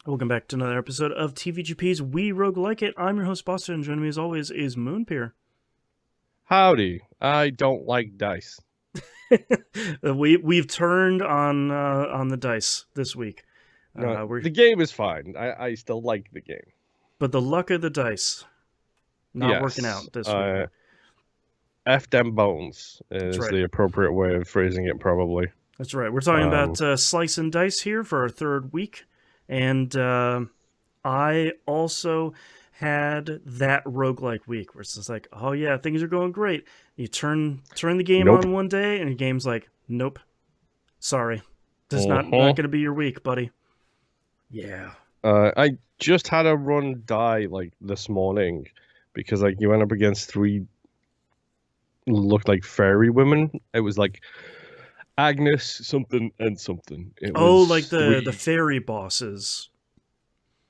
Welcome back to another episode of TVGP's We Roguelike It. I'm your host, Buster, and joining me as always is Moonpeer. Howdy. I don't like dice. We've turned on the dice this week. No, We're the game is fine. I still like the game. But the luck of the dice not working Yes. out this week. F them bones That's is right. the appropriate way of phrasing it, probably. That's right. We're talking Um, about slice and dice here for our third week, and I also had that roguelike week where it's just like, oh yeah, things are going great. You turn the game nope. on one day, and your game's like, nope, sorry, this is not Uh-huh. going to be your week, buddy. Yeah. I just had a run die like this morning because like you went up against three looked like fairy women. It was like Agnes something and something. It Oh, like was the three. fairy bosses.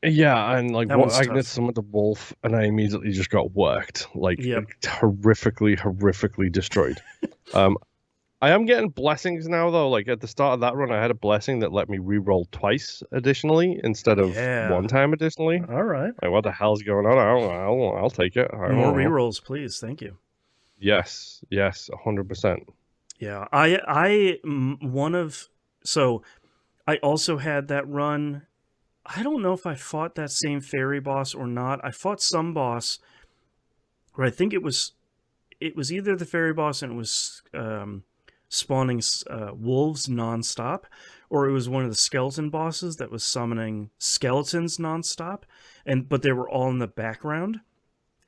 Yeah, and like That what one's Agnes tough. summoned the wolf, and I immediately just got worked, like Yep. horrifically destroyed. Um, I am getting blessings now though. Like at the start of that run, I had a blessing that let me re-roll twice additionally instead of Yeah. one time additionally. All right. Like what the hell's going on? I'll take it. I don't More know. rerolls, please. Thank you. Yes, 100%. Yeah, one of so I also had that run. I don't know if I fought that same fairy boss or not. I fought some boss where I think it was either the fairy boss and it was spawning wolves nonstop, or it was one of the skeleton bosses that was summoning skeletons nonstop, but they were all in the background,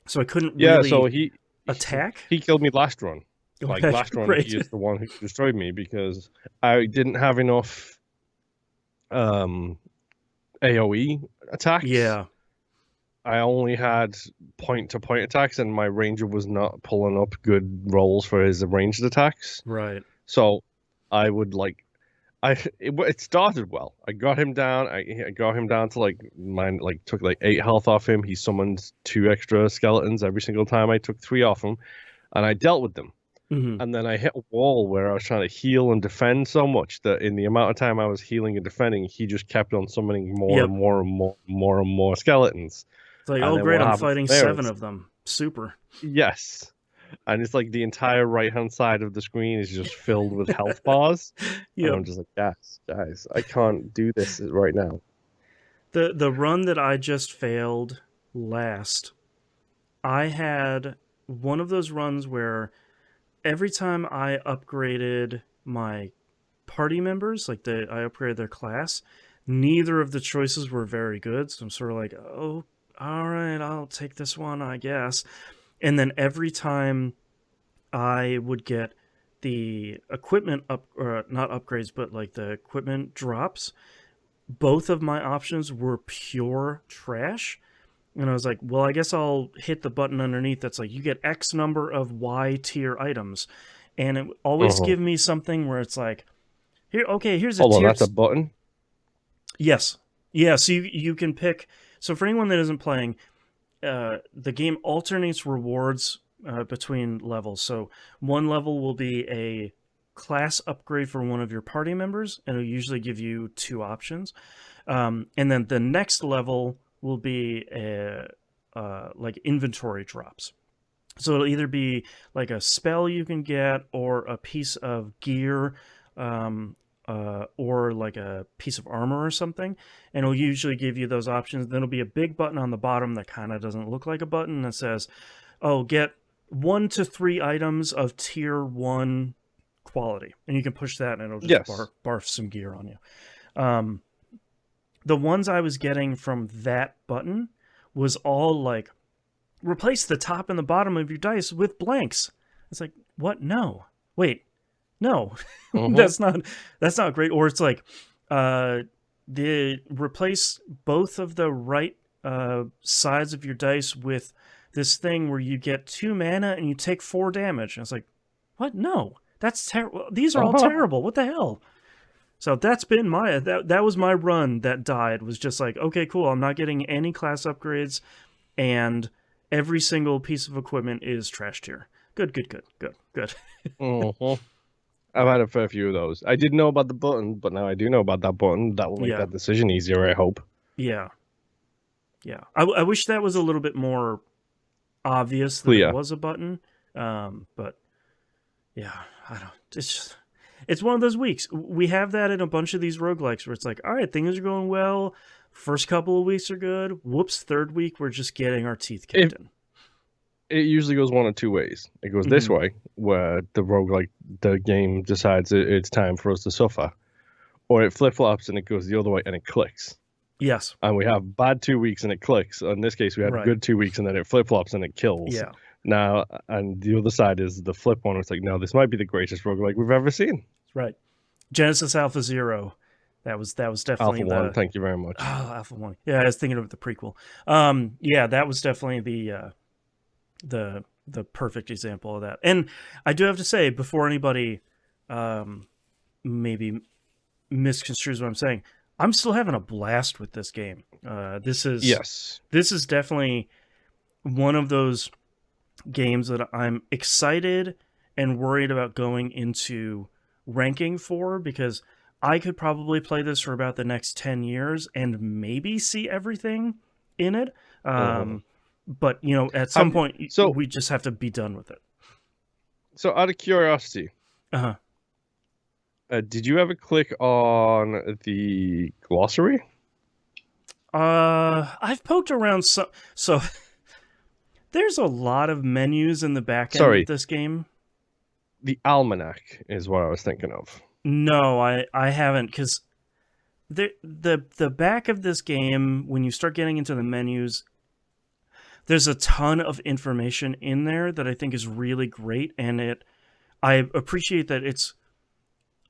so I couldn't Yeah, so really he attack. he killed me last run. Like Okay, last run, great. he is the one who destroyed me because I didn't have enough um AoE attacks. Yeah, I only had point to point attacks, and my ranger was not pulling up good rolls for his ranged attacks. right. So I would like, it started well. I got him down. I got him down to like mine. Like took like 8 health off him. He summoned 2 extra skeletons every single time. I took 3 off him, and I dealt with them. Hmm. And then I hit a wall where I was trying to heal and defend so much that in the amount of time I was healing and defending, he just kept on summoning more and Yep. more and more skeletons. It's like, And oh then great, what I'm happened from fighting there seven is, of them. Super. yes. And it's like the entire right hand side of the screen is just filled with health bars. And Yep. I'm just like, yes, guys, I can't do this right now. The run that I just failed last, I had one of those runs where every time I upgraded my party members, I upgraded their class, neither of the choices were very good. So I'm sort of like, oh, all right, I'll take this one, I guess. And then every time I would get the equipment up, or not upgrades, but like the equipment drops, both of my options were pure trash. And I was like, well, I guess I'll hit the button underneath that's like, you get X number of Y tier items. And it always Uh-huh. give me something where it's like, here, okay, here's a Hold on, tier. that's a button. Yes. Yeah, so you can pick. So for anyone that isn't playing, the game alternates rewards between levels. So one level will be a class upgrade for one of your party members, and it'll usually give you two options. And then the next level will be like inventory drops. So it'll either be like a spell you can get, or a piece of gear, or like a piece of armor or something. And it'll usually give you those options. Then it'll be a big button on the bottom that kind of doesn't look like a button that says, "Oh, get 1 to 3 items of tier 1 quality," and you can push that, and it'll just Yes. barf some gear on you. Um, the ones I was getting from that button was all like, replace the top and the bottom of your dice with blanks. It's like, what? No. Wait. No. Uh-huh. that's not great. Or it's like, the replace both of the right sides of your dice with this thing where you get 2 mana and you take 4 damage. And it's like, what? No. That's terrible. These are all Uh-huh. terrible. What the hell? So that's been that was my run that died. Was just like, okay, cool. I'm not getting any class upgrades, and every single piece of equipment is trash tier. Good. Uh-huh. I've had a fair few of those. I didn't know about the button, but now I do know about that button. That will make Yeah. that decision easier, I hope. Yeah, yeah. I wish that was a little bit more obvious that it Clear. was a button. But yeah, I don't. It's just, it's one of those weeks. We have that in a bunch of these roguelikes where it's like, all right, things are going well. First couple of weeks are good. Whoops, third week we're just getting our teeth kicked If in. it usually goes one of two ways. It goes this Mm-hmm. way, where the game decides it's time for us to suffer, or it flip flops and it goes the other way and it clicks. Yes. And we have bad 2 weeks and it clicks. In this case, we had Right. good 2 weeks and then it flip flops and it kills. Yeah. Now, and the other side is the flip one. It's like, no, this might be the greatest roguelike we've ever seen. Right. Genesis Alpha Zero. That was definitely Alpha One, the thank you very much. Alpha One. Yeah, I was thinking of the prequel. Yeah, that was definitely the perfect example of that. And I do have to say, before anybody maybe misconstrues what I'm saying, I'm still having a blast with this game. Yes. This is definitely one of those games that I'm excited and worried about going into ranking for, because I could probably play this for about the next 10 years and maybe see everything in it. Mhm. But, at some Have point, so we just have to be done with it. so out of curiosity, Uh-huh. did you ever click on the glossary? I've poked around so there's a lot of menus in the back end of Sorry, this game. the almanac is what I was thinking of. No, I haven't, because the back of this game, when you start getting into the menus, there's a ton of information in there that I think is really great, and I appreciate that it's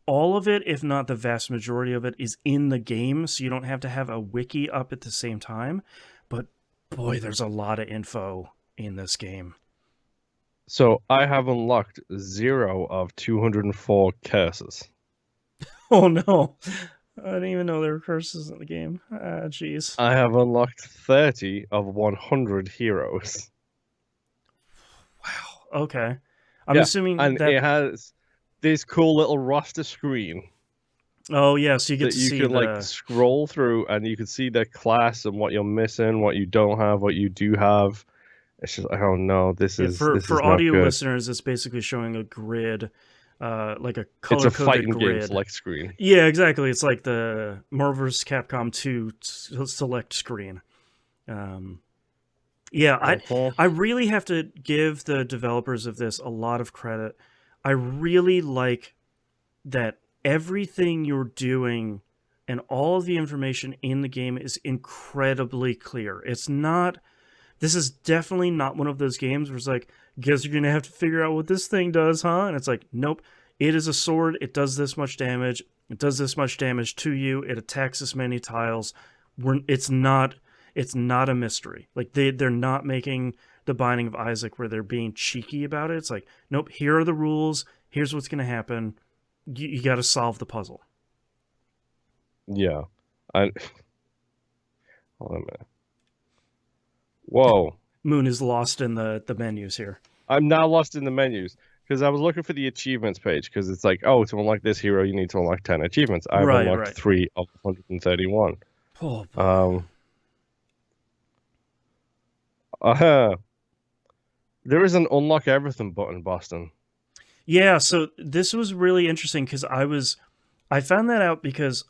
all of it, if not the vast majority of it, is in the game, so you don't have to have a wiki up at the same time. But boy, there's a lot of info in this game. So I have unlocked 0 of 204 curses. Oh no, I didn't even know there were curses in the game. Ah, jeez. I have unlocked 30 of 100 heroes. Wow. Okay. I'm Yeah, assuming and that. it has this cool little roster screen Oh yeah, so you get that to you see can like the. scroll through and you can see the class and what you're missing, what you don't have, what you do have. It's just, I don't know. This Yeah, is this for is not audio good. listeners, it's basically showing a grid, like a It's color a coded fighting game grid. select screen. Yeah, exactly. It's like the Marvel vs. Capcom 2 select screen. Um, yeah, Uh-huh. I really have to give the developers of this a lot of credit. I really like that everything you're doing and all of the information in the game is incredibly clear. It's not. This is definitely not one of those games where it's like, guess you're gonna have to figure out what this thing does, huh? And it's like, nope. It is a sword. It does this much damage. It does this much damage to you. It attacks this many tiles. It's not. It's not a mystery. Like they're not making the Binding of Isaac where they're being cheeky about it. It's like, nope. Here are the rules. Here's what's gonna happen. You got to solve the puzzle. Yeah. I hold on a minute. Whoa. Moon is lost in the menus here. I'm now lost in the menus because I was looking for the achievements page because it's like, oh, to unlock this hero, you need to unlock 10 achievements. I've Right, unlocked right. 3 of 131. Oh boy. Um, uh, there is an unlock everything button, Boston. Yeah, so this was really interesting because I found that out because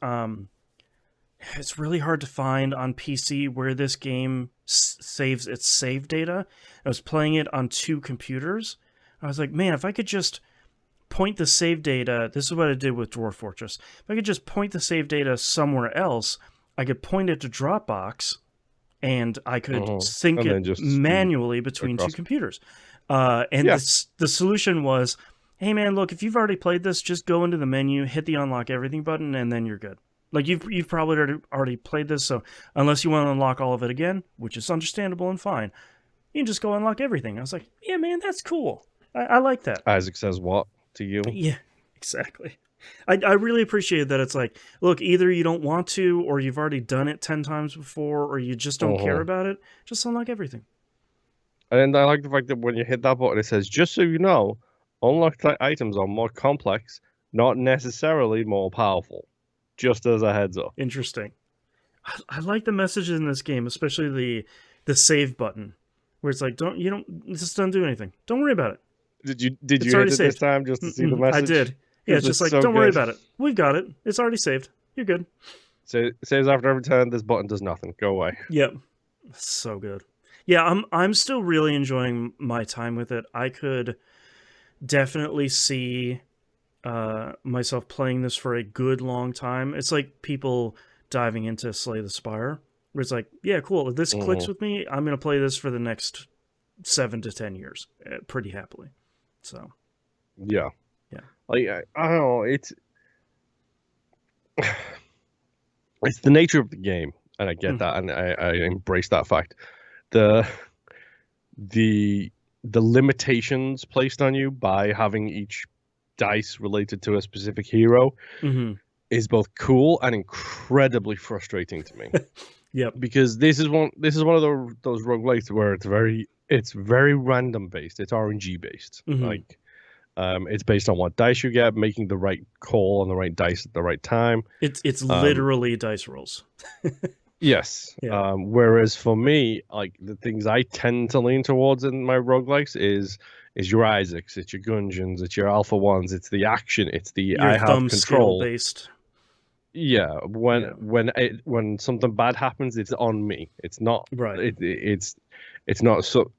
it's really hard to find on PC where this game saves its save data. I was playing it on two computers. I was like, man, if I could just point the save data, this is what I did with Dwarf Fortress. If I could just point the save data somewhere else, I could point it to Dropbox and I could sync And it then just speed manually between two across. computers. And Yeah, the solution was, hey man, look, if you've already played this, just go into the menu, hit the unlock everything button, and then you're good. Like you've probably already played this, so unless you want to unlock all of it again, which is understandable and fine, you can just go unlock everything. I was like, yeah, man, that's cool. I like that. Isaac says what to you? Yeah, exactly. I really appreciate that it's like, look, either you don't want to, or you've already done it 10 times before, or you just don't care about it. Just unlock everything. And I like the fact that when you hit that button, it says, just so you know, unlocked items are more complex, not necessarily more powerful. Just as a heads up. Interesting. I like the messages in this game, especially the save button, where it's like, don't this doesn't do anything. Don't worry about it. Did It's you already hit it this saved. time just to see the I message? did. Yeah, Because it's just it's like, so don't worry good. about it. We've got it. It's already saved. You're good. So it says after every turn, this button does nothing. Go away. Yep. So good. Yeah, I'm still really enjoying my time with it. I could definitely see myself playing this for a good long time. It's like people diving into Slay the Spire, where it's like, yeah, cool. If this clicks Hmm. with me, I'm gonna play this for the next 7 to 10 years, pretty happily. So Yeah. yeah. Like I don't know. It's the nature of the game, and I get Mm-hmm. that, and I embrace that fact. The the the limitations placed on you by having each dice related to a specific hero Mm-hmm. is both cool and incredibly frustrating to me. Yep. Because this is one of those roguelikes where it's very random based. It's RNG based. Mm-hmm. Like it's based on what dice you get, making the right call on the right dice at the right time. It's Um, literally dice rolls. yes. Yeah. Whereas for me, like the things I tend to lean towards in my roguelikes is your Isaacs, it's your Gungeons, it's your Alpha Ones, it's the action, it's the Your I have thumb skill control. based. Yeah, Yeah. when something bad happens, it's on me. It's not Right. it's not so.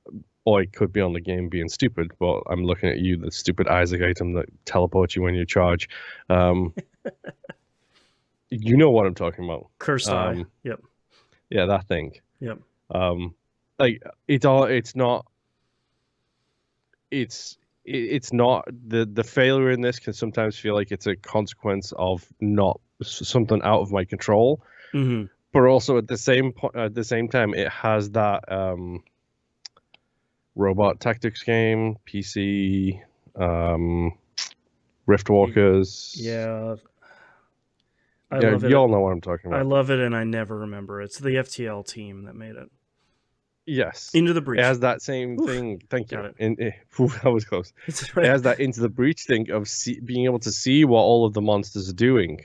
Or it could be on the game being stupid, but I'm looking at you, the stupid Isaac item that teleports you when you charge. Um, you know what I'm talking about. Cursed eye. Um, Yep. yeah, that thing. Yep. Um, like it's all. It's not. It's not the failure in this can sometimes feel like it's a consequence of not something out of my control, Mm-hmm. but also at the same time it has that robot tactics game PC, um Rift Walkers. Yeah. I Yeah, love you it. all know what I'm talking I about. love it, and I never remember. It's the FTL team that made it. Yes, Into the it breach. has that same Oof. thing. Thank you. Got it. That was close. It's It right. has that into the breach thing of being able to see what all of the monsters are doing,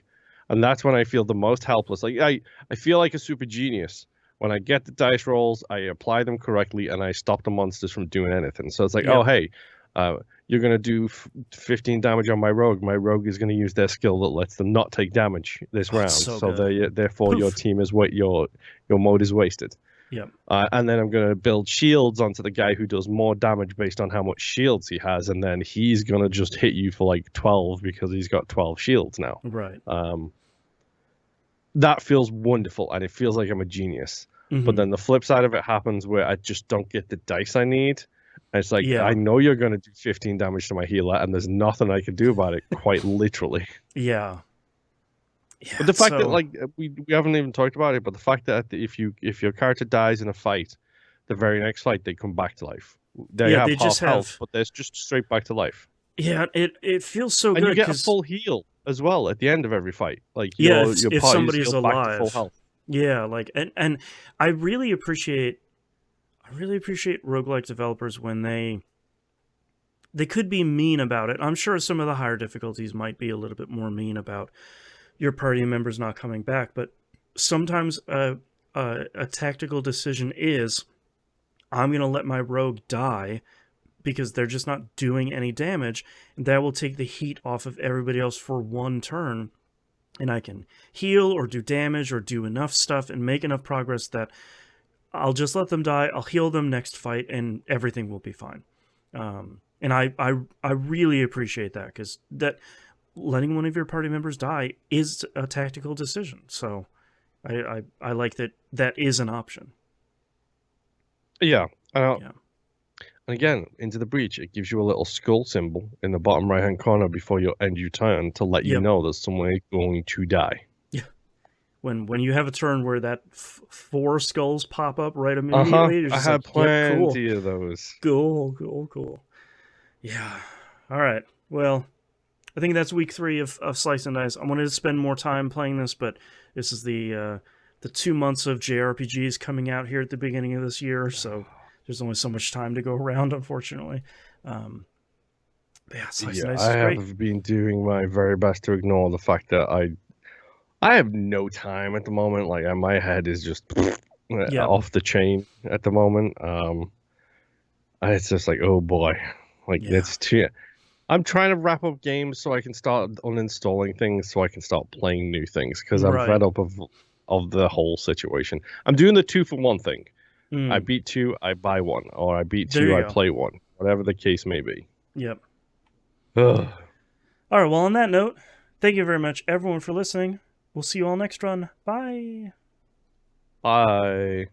and that's when I feel the most helpless. Like I feel like a super genius when I get the dice rolls, I apply them correctly, and I stop the monsters from doing anything. So it's like, oh Yep. hey, you're gonna do 15 damage on my rogue. My rogue is gonna use their skill that lets them not take damage this Oh, it's round. so So good. therefore your Poof. team is your mode is wasted. Yep. And then I'm going to build shields onto the guy who does more damage based on how much shields he has, and then he's going to just hit you for like 12 because he's got 12 shields now. Right. Um, that feels wonderful, and it feels like I'm a genius. But Mm-hmm. then the flip side of it happens where I just don't get the dice I need. And it's like, I Yeah. know you're going to do 15 damage to my healer, and there's nothing I can do about it, quite literally. Yeah. But Yeah. the It's fact that so. like we haven't even talked about it, but the fact that if your character dies in a fight, the very next fight they come back to life. They Yeah. have They just half health, have. but they're just straight back to life. Yeah. It feels so And you good get a because full heal as well at the end of every fight. Like yeah, your if party is somebody's healed back to full alive, health. yeah, like and I really appreciate roguelike developers when they could be mean about it. I'm sure some of the higher difficulties might be a little bit more mean about your party members not coming back, but sometimes a tactical decision is I'm going to let my rogue die because they're just not doing any damage, and that will take the heat off of everybody else for one turn, and I can heal or do damage or do enough stuff and make enough progress that I'll just let them die. I'll heal them next fight, and everything will be fine. And I really appreciate that because that letting one of your party members die is a tactical decision. So I like that that is an option. Yeah. Yeah. And again, into the breach, it gives you a little skull symbol in the bottom right hand corner before you end your turn to let you Yep. know that someone is going to die. Yeah. When you have a turn where that four skulls pop up right Uh-huh. immediately, you're I just had like, yep, cool, plenty of those. cool. Yeah. All right. Well, I think that's week 3 of Slice and Dice. I wanted to spend more time playing this, but this is the 2 months of JRPGs coming out here at the beginning of this year, so there's only so much time to go around, unfortunately. Um, but yeah, Slice and Yeah, Dice I is great. have been doing my very best to ignore the fact that I have no time at the moment. Like my head is just Yep. off the chain at the moment. It's just like, oh boy, like Yeah. it's too. I'm trying to wrap up games so I can start uninstalling things so I can start playing new things because I'm Right. fed up of the whole situation. I'm doing the 2 for 1 thing. I Mm. beat two, I buy one, or I beat There two, you I go. play one, whatever the case may be. Yep. Ugh. All right. Well, on that note, thank you very much, everyone, for listening. We'll see you all next run. Bye. Bye.